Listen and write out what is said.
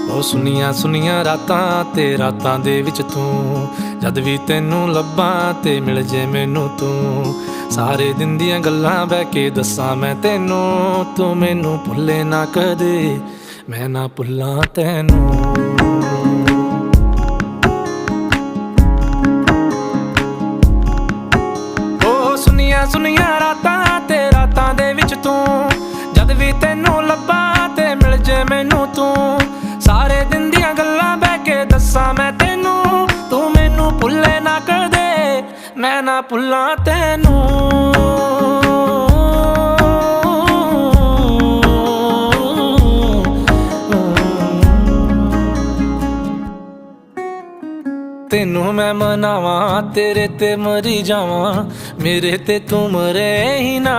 ਉਹ ਸੁਨੀਆਂ ਸੁਨੀਆਂ ਰਾਤਾਂ ਤੇ ਰਾਤਾਂ ਦੇ ਵਿੱਚ ਤੂੰ, ਜਦ ਵੀ ਤੈਨੂੰ ਲੱਭਾਂ ਤੇ ਮਿਲ ਜੇ ਮੈਨੂੰ ਤੂੰ। ਸਾਰੇ ਦਿਨ ਦੀਆਂ ਗੱਲਾਂ ਬਹਿ ਕੇ ਦੱਸਾਂ ਮੈਂ ਤੈਨੂੰ, ਤੂੰ ਮੈਨੂੰ ਭੁੱਲੇ ਨਾ ਕਦੇ, ਮੈਂ ਨਾ ਭੁੱਲਾਂ ਤੈਨੂੰ। ਉਹ ਸੁਨੀਆਂ ਸੁਨੀਆਂ ਰਾਤਾਂ ਤੇ ਰਾਤਾਂ ਦੇ ਵਿੱਚ ਤੂੰ, ਜਦ ਵੀ ਤੈਨੂੰ ਲੱਭਾਂ ਤੇ ਮਿਲ ਜੇ ਮੈਨੂੰ ਤੂੰ। ਸਾਰੇ ਦਿਨ ਦੀਆਂ ਗੱਲਾਂ ਬਹਿ ਕੇ ਦੱਸਾਂ ਮੈਂ ਤੈਨੂੰ, ਤੂੰ ਮੈਨੂੰ ਭੁੱਲੇ ਨਾ ਕਦੇ, ਮੈਂ ਨਾ ਭੁੱਲਾਂ ਤੈਨੂੰ। ਤੈਨੂੰ ਮੈਂ ਮਨਾਵਾਂ, ਤੇਰੇ ਤੇ ਮਰੀ ਜਾਵਾਂ, ਮੇਰੇ ਤੇ ਤੂੰ ਮਰੇ ਹੀ ਨਾ।